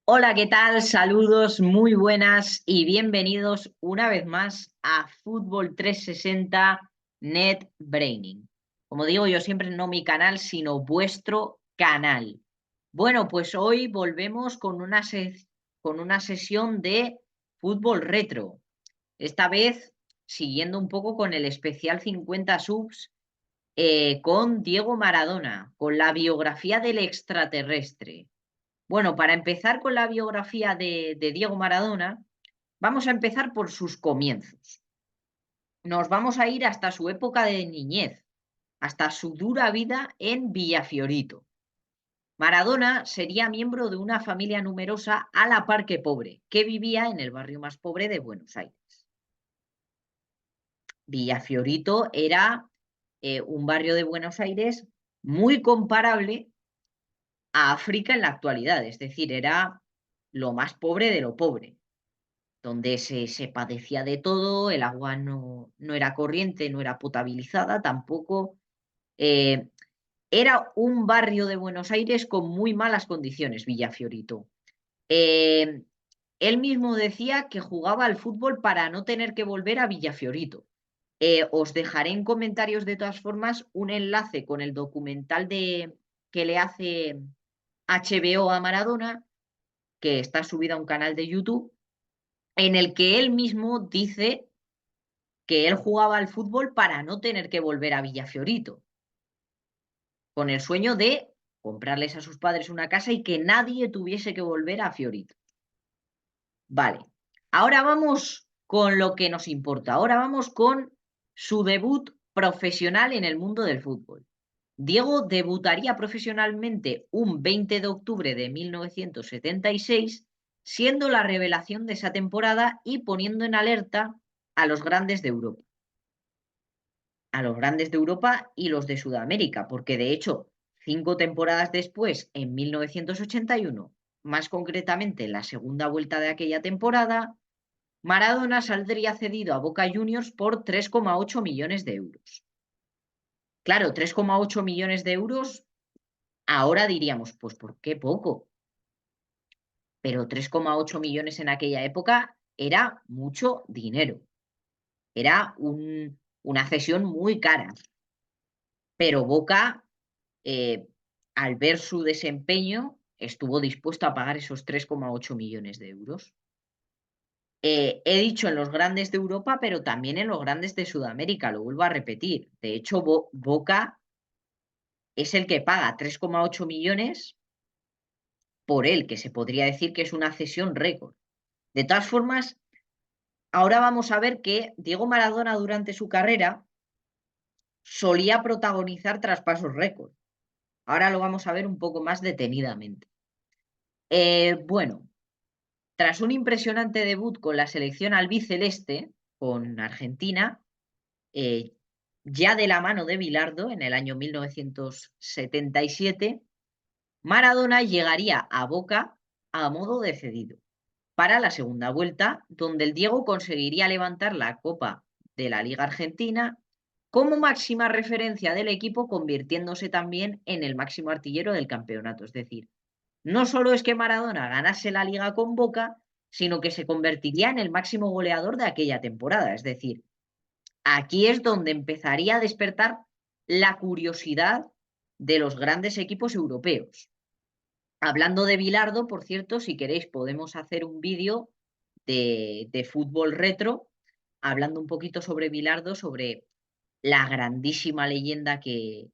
Hola, ¿qué tal? Saludos, muy buenas y bienvenidos una vez más a Fútbol 360 Net Braining. Como digo yo siempre, no mi canal, sino vuestro canal. Bueno, pues hoy volvemos con con una sesión de fútbol retro. Esta vez siguiendo un poco con el especial 50 subs con Diego Maradona, con la biografía del extraterrestre. Bueno, para empezar con la biografía de Diego Maradona, vamos a empezar por sus comienzos. Nos vamos a ir hasta su época de niñez, hasta su dura vida en Villafiorito. Maradona sería miembro de una familia numerosa a la par que pobre, que vivía en el barrio más pobre de Buenos Aires. Villafiorito era un barrio de Buenos Aires muy comparable a África en la actualidad, es decir, era lo más pobre de lo pobre, donde se padecía de todo, el agua no era corriente, no era potabilizada tampoco. eh, Era un barrio de Buenos Aires con muy malas condiciones, Villafiorito. Eh, Él mismo decía que jugaba al fútbol para no tener que volver a Villafiorito. Os dejaré en comentarios de todas formas un enlace con el documental que le hace HBO a Maradona, que está subido a un canal de YouTube, en el que él mismo dice que él jugaba al fútbol para no tener que volver a Villafiorito, con el sueño de comprarles a sus padres una casa y que nadie tuviese que volver a Fiorito. Vale, ahora vamos con lo que nos importa, ahora vamos con su debut profesional en el mundo del fútbol. Diego debutaría profesionalmente un 20 de octubre de 1976, siendo la revelación de esa temporada y poniendo en alerta a los grandes de Europa. A los grandes de Europa y los de Sudamérica, porque de hecho, 5 temporadas después, en 1981, más concretamente en la segunda vuelta de aquella temporada, Maradona saldría cedido a Boca Juniors por 3,8 millones de euros. Claro, 3,8 millones de euros, ahora diríamos, pues ¿por qué poco? Pero 3,8 millones en aquella época era mucho dinero. Era una cesión muy cara. Pero Boca, eh, al ver su desempeño, estuvo dispuesto a pagar esos 3,8 millones de euros. He dicho en los grandes de Europa, pero también en los grandes de Sudamérica, lo vuelvo a repetir. De hecho, Boca es el que paga 3,8 millones por él, que se podría decir que es una cesión récord. De todas formas, ahora vamos a ver que Diego Maradona durante su carrera solía protagonizar traspasos récord. Ahora lo vamos a ver un poco más detenidamente. Bueno, tras un impresionante debut con la selección albiceleste, con Argentina, eh, ya de la mano de Bilardo en el año 1977, Maradona llegaría a Boca a modo de cedido para la segunda vuelta, donde el Diego conseguiría levantar la Copa de la Liga Argentina como máxima referencia del equipo, convirtiéndose también en el máximo artillero del campeonato. Es decir, no solo es que Maradona ganase la liga con Boca, sino que se convertiría en el máximo goleador de aquella temporada. Es decir, aquí es donde empezaría a despertar la curiosidad de los grandes equipos europeos. Hablando de Bilardo, por cierto, si queréis podemos hacer un vídeo de fútbol retro, hablando un poquito sobre Bilardo, sobre la grandísima leyenda que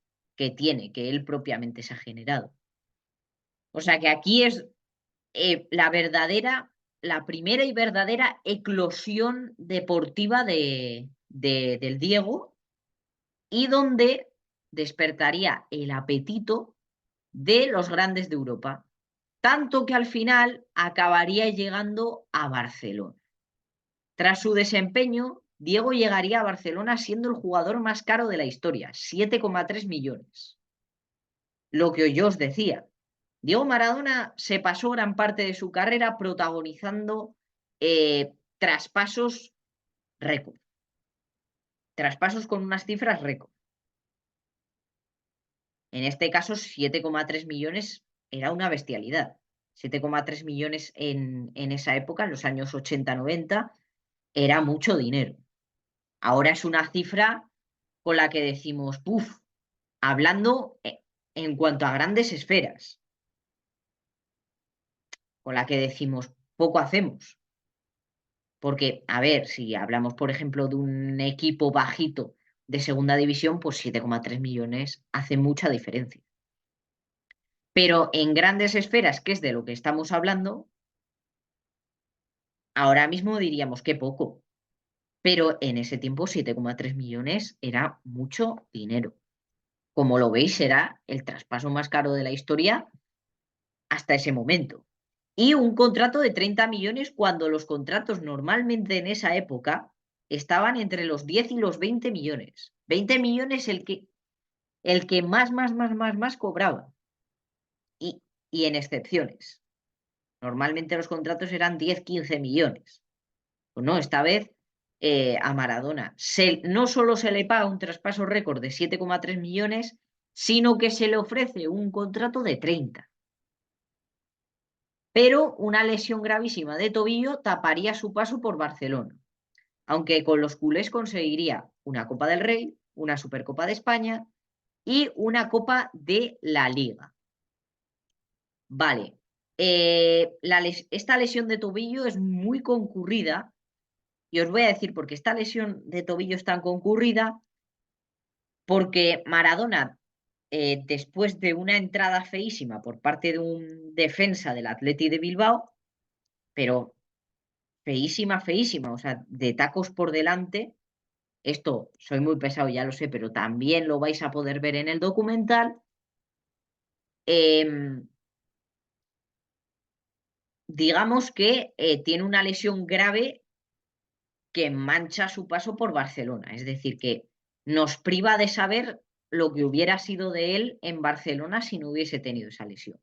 tiene, que él propiamente se ha generado. O sea que aquí es la primera y verdadera eclosión deportiva del Diego, y donde despertaría el apetito de los grandes de Europa, tanto que al final acabaría llegando a Barcelona. Tras su desempeño, Diego llegaría a Barcelona siendo el jugador más caro de la historia, 7,3 millones. Lo que yo os decía, Diego Maradona se pasó gran parte de su carrera protagonizando traspasos récord, traspasos con unas cifras récord. En este caso, 7,3 millones era una bestialidad. 7,3 millones en esa época, en los años 80-90, era mucho dinero. Ahora es una cifra con la que decimos, puff, hablando en cuanto a grandes esferas, con la que decimos, poco hacemos. Porque, a ver, si hablamos, por ejemplo, de un equipo bajito de segunda división, pues 7,3 millones hace mucha diferencia. Pero en grandes esferas, que es de lo que estamos hablando, ahora mismo diríamos que poco. Pero en ese tiempo 7,3 millones era mucho dinero. Como lo veis, será el traspaso más caro de la historia hasta ese momento. Y un contrato de 30 millones cuando los contratos normalmente en esa época estaban entre los 10 y los 20 millones. 20 millones el que más cobraba. Y en excepciones. Normalmente los contratos eran 10, 15 millones. Pues no, esta vez a Maradona no solo se le paga un traspaso récord de 7,3 millones, sino que se le ofrece un contrato de 30. Pero una lesión gravísima de tobillo taparía su paso por Barcelona, aunque con los culés conseguiría una Copa del Rey, una Supercopa de España y una Copa de la Liga. Vale, esta lesión de tobillo es muy concurrida y os voy a decir por qué esta lesión de tobillo es tan concurrida, porque Maradona, después de una entrada feísima por parte de un defensa del Athletic de Bilbao, pero feísima, feísima, o sea, de tacos por delante. Esto soy muy pesado, ya lo sé, pero también lo vais a poder ver en el documental. Digamos que tiene una lesión grave que mancha su paso por Barcelona, es decir, que nos priva de saber lo que hubiera sido de él en Barcelona si no hubiese tenido esa lesión.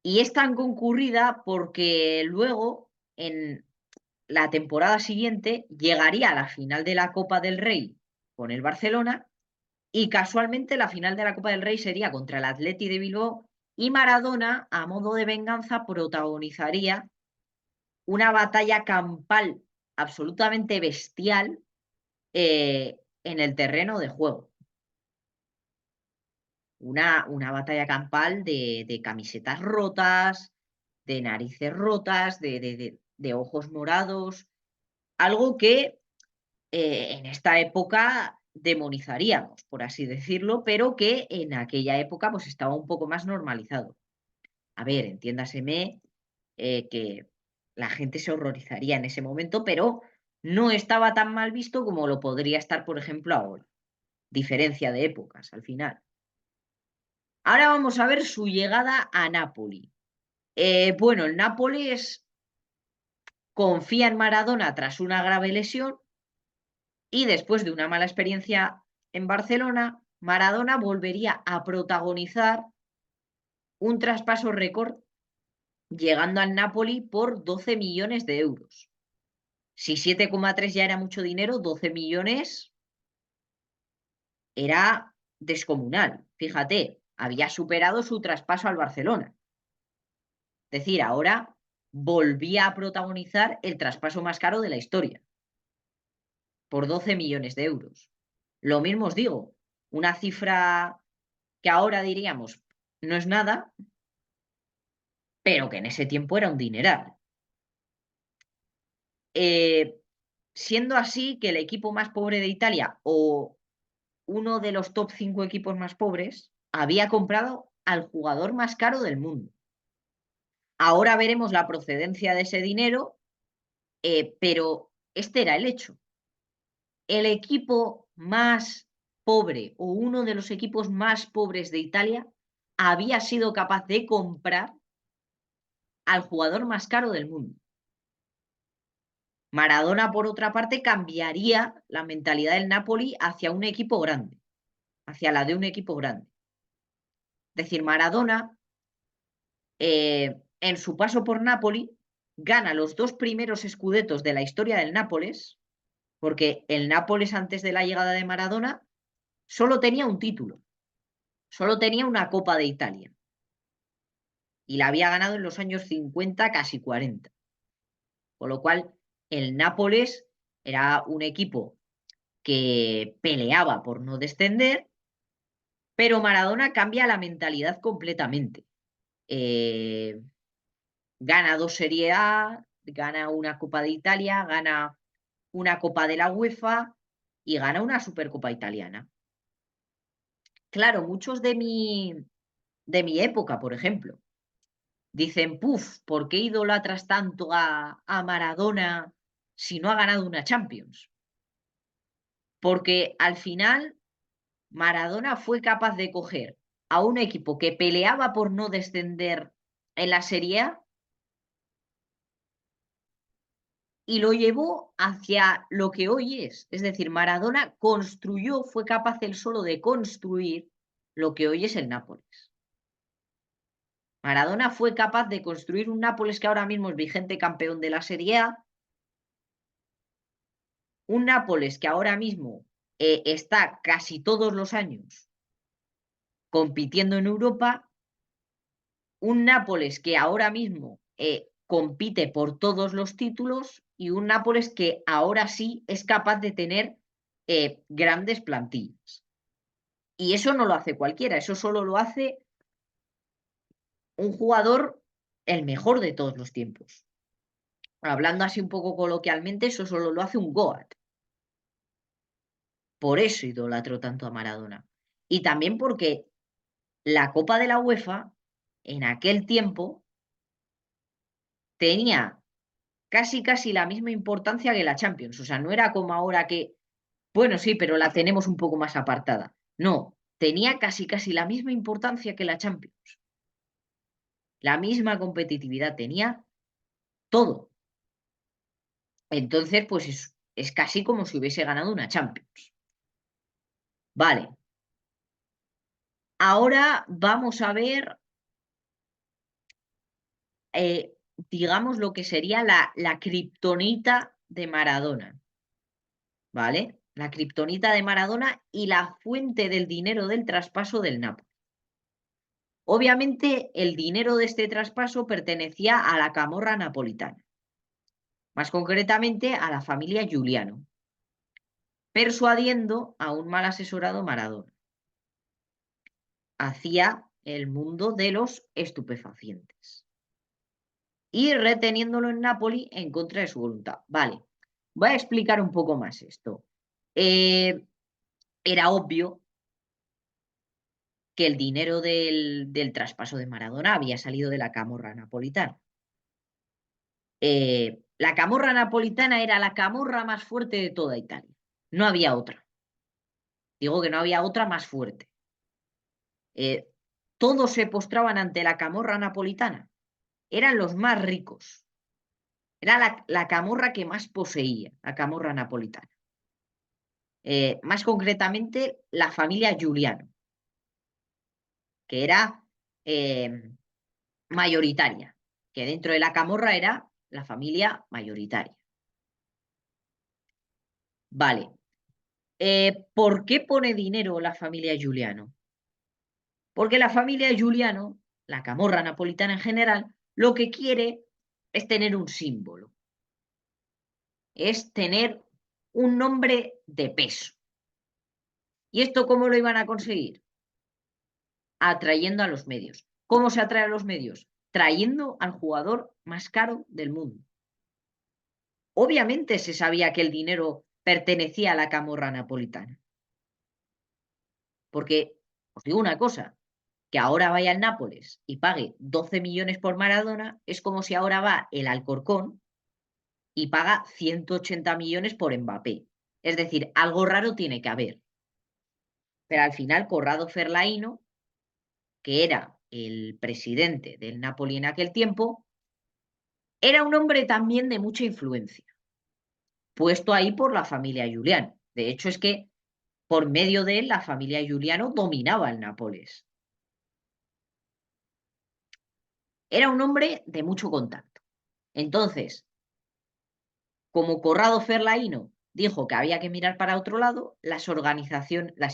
Y es tan concurrida porque luego, en la temporada siguiente, llegaría a la final de la Copa del Rey con el Barcelona y casualmente la final de la Copa del Rey sería contra el Athletic de Bilbao y Maradona, a modo de venganza, protagonizaría una batalla campal absolutamente bestial en el terreno de juego. Una batalla campal de camisetas rotas, de narices rotas, de ojos morados, algo que en esta época demonizaríamos, por así decirlo, pero que en aquella época pues estaba un poco más normalizado. A ver, entiéndaseme que la gente se horrorizaría en ese momento, pero no estaba tan mal visto como lo podría estar, por ejemplo, ahora. Diferencia de épocas, al final. Ahora vamos a ver su llegada a Nápoli. Bueno, el Nápoles confía en Maradona tras una grave lesión y después de una mala experiencia en Barcelona, Maradona volvería a protagonizar un traspaso récord llegando al Napoli por 12 millones de euros. Si 7,3 ya era mucho dinero, 12 millones era descomunal. Fíjate, había superado su traspaso al Barcelona. Es decir, ahora volvía a protagonizar el traspaso más caro de la historia, por 12 millones de euros. Lo mismo os digo, una cifra que ahora diríamos no es nada, pero que en ese tiempo era un dineral. Siendo así que el equipo más pobre de Italia o uno de los top 5 equipos más pobres había comprado al jugador más caro del mundo. Ahora veremos la procedencia de ese dinero, pero este era el hecho. El equipo más pobre o uno de los equipos más pobres de Italia había sido capaz de comprar al jugador más caro del mundo. Maradona, por otra parte, cambiaría la mentalidad del Napoli hacia un equipo grande, hacia la de un equipo grande. Es decir, Maradona, en su paso por Napoli, gana los 2 primeros escudetos de la historia del Nápoles, porque el Nápoles antes de la llegada de Maradona solo tenía un título, solo tenía una Copa de Italia. y la había ganado en los años 50, casi 40. Con lo cual, el Nápoles era un equipo que peleaba por no descender, pero Maradona cambia la mentalidad completamente. Eh, Gana 2 Serie A, gana una Copa de Italia, gana una Copa de la UEFA y gana una Supercopa italiana. Claro, muchos de mi época, por ejemplo, dicen, puf, ¿por qué idolatras tanto a Maradona si no ha ganado una Champions? Porque al final Maradona fue capaz de coger a un equipo que peleaba por no descender en la Serie A y lo llevó hacia lo que hoy es. Es decir, Maradona construyó, fue capaz él solo de construir lo que hoy es el Nápoles. Maradona fue capaz de construir un Nápoles que ahora mismo es vigente campeón de la Serie A, un Nápoles que ahora mismo está casi todos los años compitiendo en Europa, un Nápoles que ahora mismo compite por todos los títulos y un Nápoles que ahora sí es capaz de tener grandes plantillas. Y eso no lo hace cualquiera, eso solo lo hace un jugador el mejor de todos los tiempos. Hablando así un poco coloquialmente, eso solo lo hace un Goat. Por eso idolatro tanto a Maradona. Y también porque la Copa de la UEFA en aquel tiempo tenía casi la misma importancia que la Champions. O sea, no era como ahora que, bueno, sí, pero la tenemos un poco más apartada. No, tenía casi la misma importancia que la Champions. La misma competitividad, tenía todo. Entonces, pues es casi como si hubiese ganado una Champions. Vale. Ahora vamos a ver, eh, digamos, lo que sería la kriptonita de Maradona. ¿Vale? La kriptonita de Maradona y la fuente del dinero del traspaso del Napoli. Obviamente, el dinero de este traspaso pertenecía a la camorra napolitana, más concretamente a la familia Giuliano, persuadiendo a un mal asesorado Maradona hacia el mundo de los estupefacientes y reteniéndolo en Nápoli en contra de su voluntad. Vale, voy a explicar un poco más esto. Era obvio que el dinero del traspaso de Maradona había salido de la camorra napolitana. La camorra napolitana era la camorra más fuerte de toda Italia. No había otra. Digo que no había otra más fuerte. Todos se postraban ante la camorra napolitana. Eran los más ricos. Era la camorra que más poseía, la camorra napolitana. Más concretamente, la familia Giuliano, que era mayoritaria, que dentro de la camorra era la familia mayoritaria. Vale. ¿Por qué pone dinero la familia Giuliano? Porque la familia Giuliano, la camorra napolitana en general, lo que quiere es tener un símbolo, es tener un nombre de peso. ¿Y esto cómo lo iban a conseguir? Atrayendo a los medios. ¿Cómo se atrae a los medios? Trayendo al jugador más caro del mundo. Obviamente se sabía que el dinero pertenecía a la camorra napolitana. Porque, os digo una cosa, que ahora vaya al Nápoles y pague 12 millones por Maradona, es como si ahora va el Alcorcón y paga 180 millones por Mbappé. Es decir, algo raro tiene que haber. Pero al final, Corrado Ferlaino, que era el presidente del Napoli en aquel tiempo, era un hombre también de mucha influencia, puesto ahí por la familia Giuliano. De hecho, es que por medio de él, la familia Giuliano dominaba el Nápoles. Era un hombre de mucho contacto. Entonces, como Corrado Ferlaino dijo que había que mirar para otro lado, las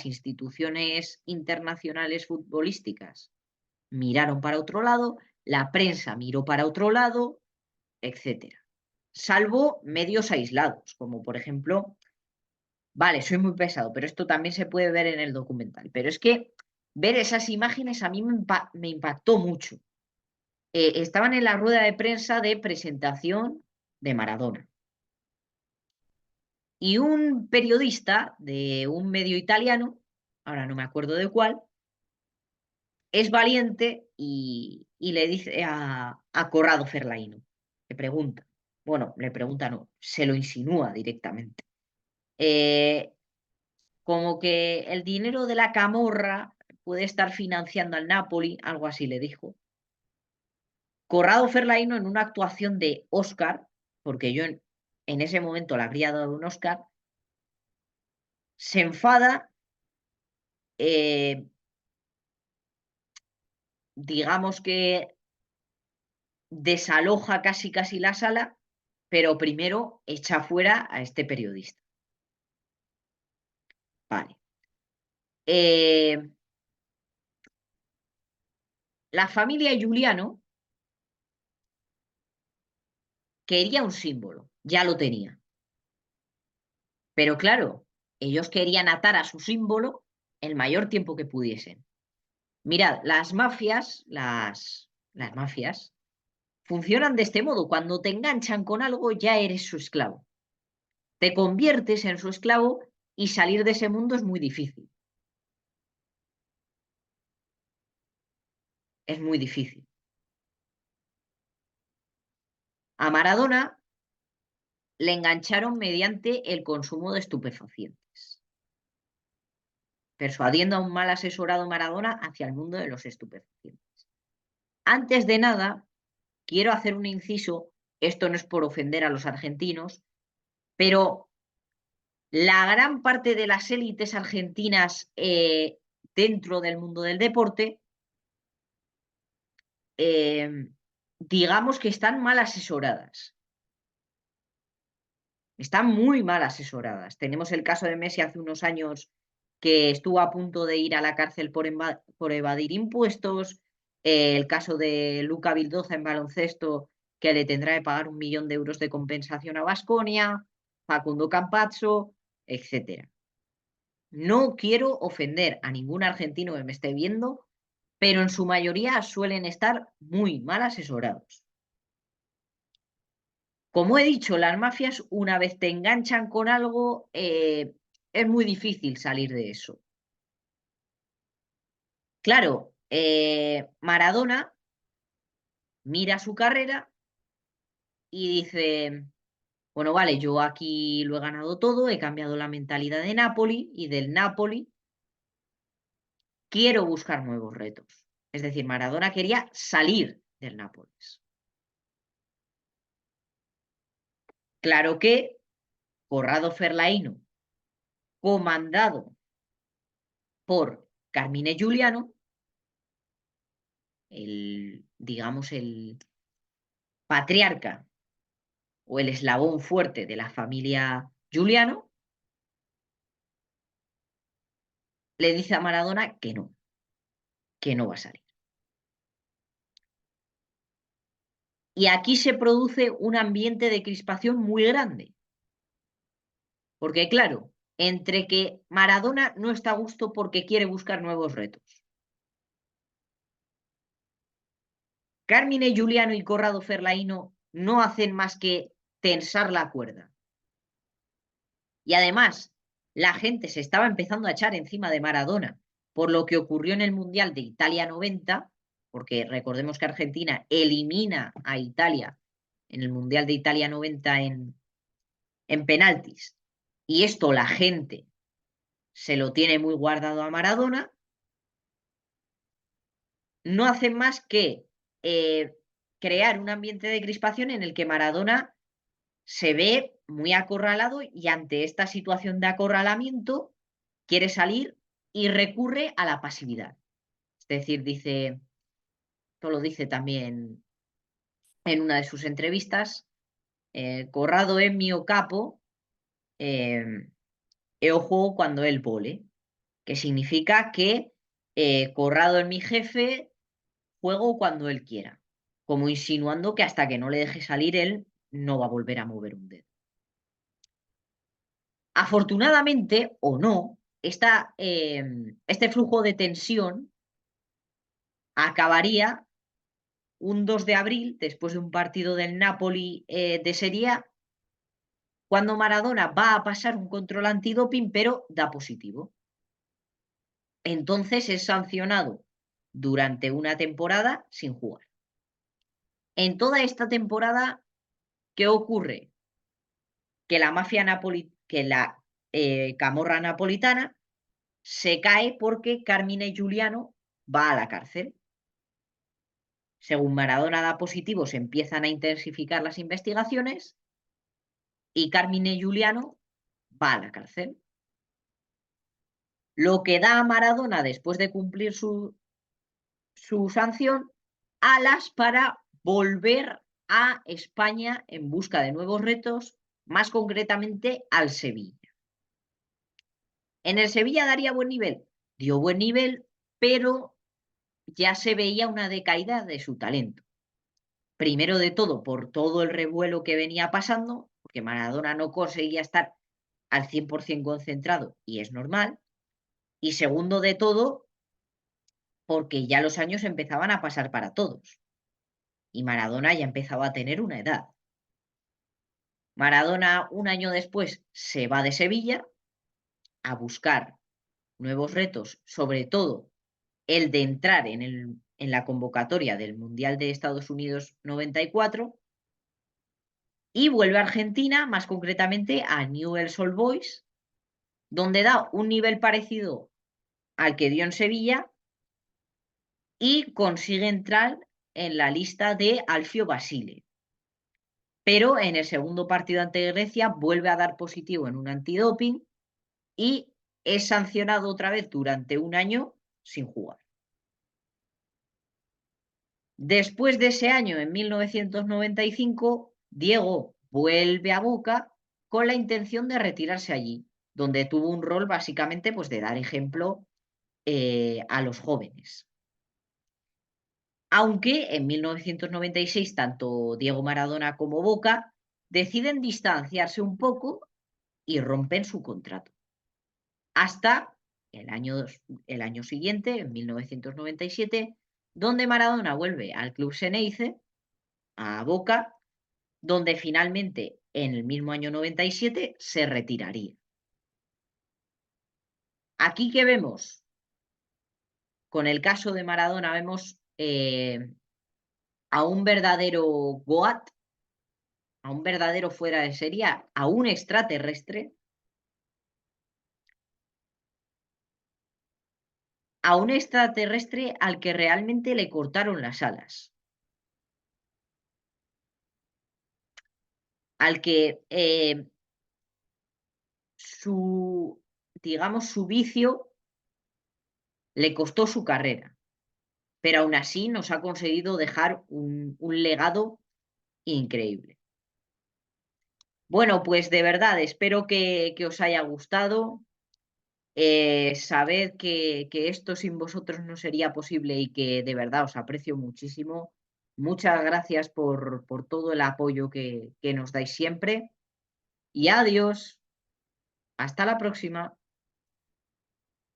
instituciones internacionales futbolísticas miraron para otro lado la prensa miró para otro lado, etc. Salvo medios aislados, como por ejemplo, vale, soy muy pesado, pero esto también se puede ver en el documental. Pero es que ver esas imágenes a mí me impactó mucho. Estaban en la rueda de prensa de presentación de Maradona. Y un periodista de un medio italiano, ahora no me acuerdo de cuál, es valiente y le dice a Corrado Ferlaino, le pregunta, bueno, le pregunta no, se lo insinúa directamente. Eh, Como que el dinero de la camorra puede estar financiando al Napoli, algo así le dijo. Corrado Ferlaino en una actuación de Oscar, porque yo en ese momento le habría dado un Oscar, se enfada, eh, digamos que desaloja casi casi la sala, pero primero echa fuera a este periodista. Vale. Eh, la familia Giuliano quería un símbolo, ya lo tenía. Pero claro, ellos querían atar a su símbolo el mayor tiempo que pudiesen. Mirad, las mafias funcionan de este modo. Cuando te enganchan con algo, ya eres su esclavo. Te conviertes en su esclavo y salir de ese mundo es muy difícil. Es muy difícil. A Maradona le engancharon mediante el consumo de estupefacientes, persuadiendo a un mal asesorado Maradona hacia el mundo de los estupefacientes. Antes de nada, quiero hacer un inciso, esto no es por ofender a los argentinos, pero la gran parte de las élites argentinas dentro del mundo del deporte, eh, digamos que están mal asesoradas. Están muy mal asesoradas. Tenemos el caso de Messi hace unos años que estuvo a punto de ir a la cárcel por evadir impuestos. El caso de Luca Vildoza en baloncesto, que le tendrá que pagar 1 millón de euros de compensación a Baskonia, Facundo Campazzo, etc. No quiero ofender a ningún argentino que me esté viendo, pero en su mayoría suelen estar muy mal asesorados. Como he dicho, las mafias, una vez te enganchan con algo, es muy difícil salir de eso. Claro, Maradona mira su carrera y dice, bueno, vale, yo aquí lo he ganado todo, he cambiado la mentalidad de Napoli y del Napoli quiero buscar nuevos retos. Es decir, Maradona quería salir del Nápoles. Claro que Corrado Ferlaino, comandado por Carmine Giuliano, digamos, el patriarca o el eslabón fuerte de la familia Giuliano, le dice a Maradona que no va a salir. Y aquí se produce un ambiente de crispación muy grande. Porque claro, entre que Maradona no está a gusto porque quiere buscar nuevos retos. Carmine Giuliano y Corrado Ferlaino no hacen más que tensar la cuerda. Y además, la gente se estaba empezando a echar encima de Maradona por lo que ocurrió en el Mundial de Italia 90, porque recordemos que Argentina elimina a Italia en el Mundial de Italia 90 en penaltis. Y esto la gente se lo tiene muy guardado a Maradona. No hacen más que crear un ambiente de crispación en el que Maradona se ve muy acorralado y ante esta situación de acorralamiento quiere salir y recurre a la pasividad. Es decir, dice, esto lo dice también en una de sus entrevistas, Corrado es mio capo eh, e ojo cuando él vole, que significa que Corrado es mi jefe, juego cuando él quiera. como insinuando que hasta que no le deje salir él, no va a volver a mover un dedo. Afortunadamente, o no, este flujo de tensión acabaría un 2 de abril, después de un partido del Napoli de Serie A, cuando Maradona va a pasar un control antidoping, pero da positivo. Entonces es sancionado durante una temporada sin jugar. En toda esta temporada, ¿qué ocurre? Que la que la camorra napolitana se cae porque Carmine Giuliano va a la cárcel. Según Maradona da positivo, se empiezan a intensificar las investigaciones y Carmine Giuliano va a la cárcel. Lo que da a Maradona, después de cumplir su sanción, alas para volver a España en busca de nuevos retos, más concretamente al Sevilla. En el Sevilla daría buen nivel, dio buen nivel, pero ya se veía una decaída de su talento. Primero de todo, por todo el revuelo que venía pasando, porque Maradona no conseguía estar al 100% concentrado, y es normal. Y segundo de todo, porque ya los años empezaban a pasar para todos. Y Maradona ya empezaba a tener una edad. Maradona, un año después, se va de Sevilla a buscar nuevos retos, sobre todo el de entrar en la convocatoria del Mundial de Estados Unidos 94, y vuelve a Argentina, más concretamente a Newell's Old Boys, donde da un nivel parecido al que dio en Sevilla y consigue entrar en la lista de Alfio Basile. Pero en el segundo partido ante Grecia vuelve a dar positivo en un antidoping y es sancionado otra vez durante un año sin jugar. Después de ese año, en 1995, Diego vuelve a Boca con la intención de retirarse allí, donde tuvo un rol básicamente pues, de dar ejemplo a los jóvenes. Aunque en 1996 tanto Diego Maradona como Boca deciden distanciarse un poco y rompen su contrato. Hasta el año siguiente, en 1997, donde Maradona vuelve al club Xeneize, a Boca, donde finalmente en el mismo año 97 se retiraría. Aquí que vemos, con el caso de Maradona, vemos a un verdadero Goat, a un verdadero fuera de serie, a un extraterrestre, al que realmente le cortaron las alas, al que digamos, su vicio le costó su carrera, pero aún así nos ha conseguido dejar un legado increíble. Bueno, pues de verdad, espero que os haya gustado. Sabed que esto sin vosotros no sería posible y que de verdad os aprecio muchísimo. Muchas gracias por todo el apoyo que nos dais siempre. Y adiós. Hasta la próxima.